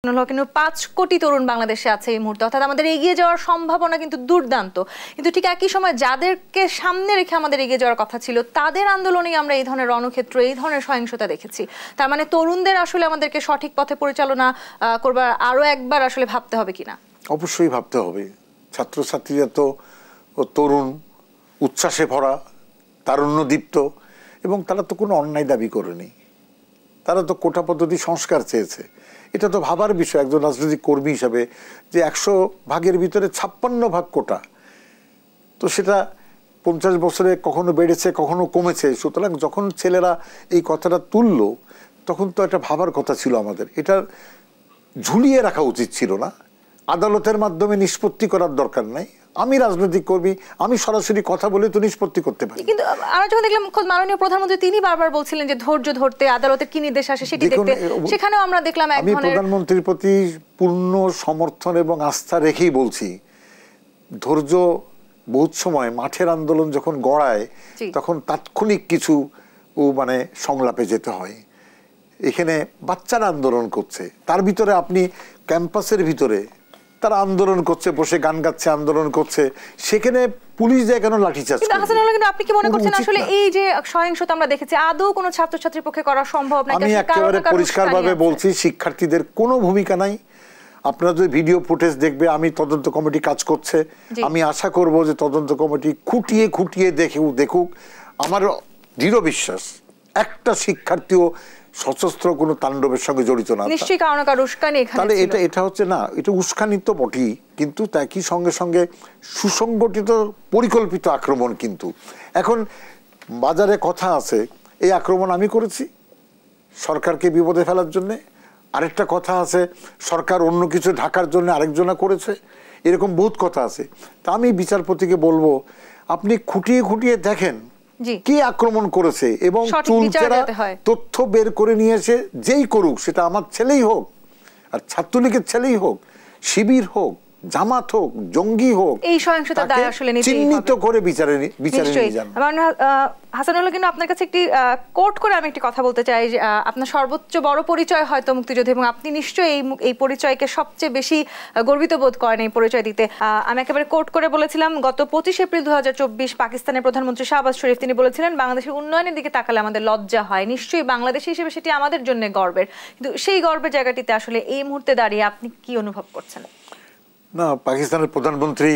কিন্তু 5 কোটি তরুণ বাংলাদেশে আছে এই মুহূর্তে, অর্থাৎ আমাদের এগিয়ে যাওয়ার সম্ভাবনা কিন্তু দুর্দান্ত। কিন্তু ঠিক একই সময় যাদেরকে সামনে রেখে আমাদের এগিয়ে যাওয়ার কথা ছিল তাদের আন্দোলনেই আমরা এই ধরনের রণক্ষেত্র, এই ধরনের সহিংসতা দেখেছি। তার মানে তরুণদের আসলে আমাদেরকে সঠিক পথে পরিচালনা করবার আরো একবার আসলে ভাবতে হবে কিনা? অবশ্যই ভাবতে হবে। ছাত্রছাত্রীরা তো তরুণ, উচ্ছ্বাসে ভরা, তারুণ্যদীপ্ত, এবং তারা তো কোনো অন্যায় দাবি করেনি। তারা তো কোটা পদ্ধতি সংস্কার চেয়েছে। এটা তো ভাবার বিষয় একজন রাজনৈতিক কর্মী হিসাবে, যে 100 ভাগের ভিতরে 56 ভাগ কোটা, তো সেটা 50 বছরে কখনো বেড়েছে কখনো কমেছে। সুতরাং যখন ছেলেরা এই কথাটা তুলল তখন তো এটা ভাবার কথা ছিল আমাদের। এটা ঝুলিয়ে রাখা উচিত ছিল না, আদালতের মাধ্যমে নিষ্পত্তি করার দরকার নাই। আমি রাজনৈতিক কর্মী, আমি সরাসরি কথা বলে তো নিষ্পত্তি করতে পারি। কিন্তু আমরা যখন দেখলাম মাননীয় প্রধানমন্ত্রী তিনি বারবার বলছিলেন যে ধৈর্য ধরতে, আদালতের কি নির্দেশ আসে সেটি দেখতে, সেখানেও আমরা দেখলাম এক ধরনের। আমি প্রধানমন্ত্রীর প্রতি পূর্ণ সমর্থন এবং আস্থা রেখেই বলছি, ধৈর্য বহুত সময় মাঠের আন্দোলন যখন গড়ায় তখন তাৎক্ষণিক কিছু সংলাপে যেতে হয়। এখানে বাচ্চারা আন্দোলন করছে, তার ভিতরে আপনি ক্যাম্পাসের ভিতরে তারা আন্দোলন করছে, বসে গান গাচ্ছে, আন্দোলন করছে, সেখানে পুলিশ যায় কেন লাঠিচার্জ? কিন্তু আপনি কি মনে করছেন আসলে এই যে সহিংসতা আমরা দেখেছি আদৌ কোনো ছাত্রছাত্রীর পক্ষে করা সম্ভব নাকি? আমি একেবারে পরিষ্কারভাবে বলছি, শিক্ষার্থীদের কোনো ভূমিকা নাই। আপনারা যদি ভিডিও ফুটেজ দেখবে, আমি তদন্ত কমিটি কাজ করছে, আমি আশা করব যে তদন্ত কমিটি খুঁটিয়ে খুঁটিয়ে দেখুক। আমার দৃঢ় বিশ্বাস একটা শিক্ষার্থীও সশস্ত্র কোনো তাণ্ডবের সঙ্গে জড়িত না। নিশ্চয়ই কারণ কারো উস্কানি এখানে। তাহলে এটা হচ্ছে না, এটা উস্কানি তো বটেই, কিন্তু একই সঙ্গে সঙ্গে সুসংগঠিত পরিকল্পিত আক্রমণ। কিন্তু এখন বাজারে কথা আছে এই আক্রমণ আমি করেছি সরকারকে বিপদে ফেলার জন্যে, আরেকটা কথা আছে সরকার অন্য কিছু ঢাকার জন্য আরেকজনা করেছে, এরকম বহুত কথা আছে। তা আমি বিচারপতিকে বলবো, আপনি খুঁটিয়ে খুঁটিয়ে দেখেন কে আক্রমণ করেছে, এবং চুলচেরা তথ্য বের করে নিয়েছে। যেই করুক, সেটা আমার ছেলেই হোক, আর ছাত্রলীগের ছেলেই হোক, শিবির হোক, জামাত হোক, জঙ্গি হোক, এই সহিংসতার দায় আসলে চিহ্নিত করে বিচারে নিয়ে যান। হাসানুল্লাহ, কিন্তু আপনার কাছে একটি কোট করে আমি একটি কথা বলতে চাই। আপনার সর্বোচ্চ বড় পরিচয় হয়তো মুক্তিযুদ্ধ, এবং আপনি নিশ্চয়ই এই পরিচয়কে সবচেয়ে বেশি গর্বিত বোধ করেন এই পরিচয় দিতে। আমি একেবারে কোট করে বলেছিলাম, গত 25 এপ্রিল 2024 পাকিস্তানের প্রধানমন্ত্রী শাহবাজ শরীফ তিনি বলেছিলেন, বাংলাদেশের উন্নয়নের দিকে তাকালে আমাদের লজ্জা হয়। নিশ্চয়ই বাংলাদেশি হিসেবে সেটি আমাদের জন্য গর্বের, কিন্তু সেই গর্বের জায়গাটিতে আসলে এই মুহূর্তে দাঁড়িয়ে আপনি কি অনুভব করছেন? না, পাকিস্তানের প্রধানমন্ত্রী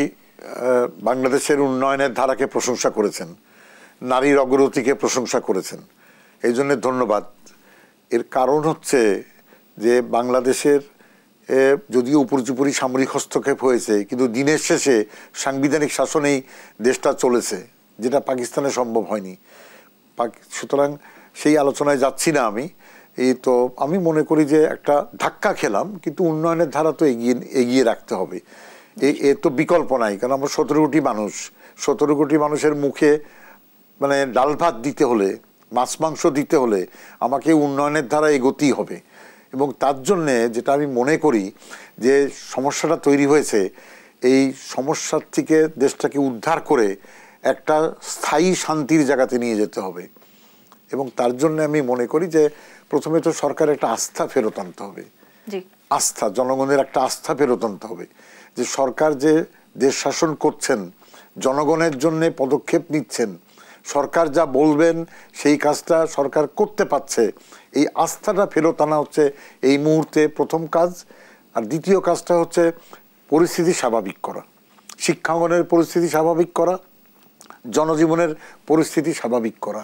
বাংলাদেশের উন্নয়নের ধারাকে প্রশংসা করেছেন, নারীর অগ্রগতিকে প্রশংসা করেছেন, এই জন্য ধন্যবাদ। এর কারণ হচ্ছে যে বাংলাদেশের যদিও উপর্যুপরি সামরিক হস্তক্ষেপ হয়েছে, কিন্তু দিনের শেষে সাংবিধানিক শাসনেই দেশটা চলেছে, যেটা পাকিস্তানে সম্ভব হয়নি। সুতরাং সেই আলোচনায় যাচ্ছি না আমি। তো আমি মনে করি যে একটা ধাক্কা খেলাম, কিন্তু উন্নয়নের ধারা তো এগিয়ে রাখতে হবে, এ তো বিকল্প নাই। কারণ আমরা 17 কোটি মানুষ, 17 কোটি মানুষের মুখে ডাল ভাত দিতে হলে, মাছ মাংস দিতে হলে আমাকে উন্নয়নের ধারা এগোতেই হবে। এবং তার জন্যে যেটা আমি মনে করি যে সমস্যাটা তৈরি হয়েছে, এই সমস্যার থেকে দেশটাকে উদ্ধার করে একটা স্থায়ী শান্তির জায়গাতে নিয়ে যেতে হবে। এবং তার জন্য আমি মনে করি যে প্রথমে তো সরকারের একটা আস্থা ফেরত আনতে হবে। আস্থা, জনগণের একটা আস্থা ফেরত আনতে হবে যে সরকার যে দেশ শাসন করছেন, জনগণের জন্য পদক্ষেপ নিচ্ছেন, সরকার যা বলবেন সেই কাজটা সরকার করতে পারছে, এই আস্থাটা ফেরত আনা হচ্ছে এই মুহূর্তে প্রথম কাজ। আর দ্বিতীয় কাজটা হচ্ছে পরিস্থিতি স্বাভাবিক করা, শিক্ষাঙ্গনের পরিস্থিতি স্বাভাবিক করা, জনজীবনের পরিস্থিতি স্বাভাবিক করা।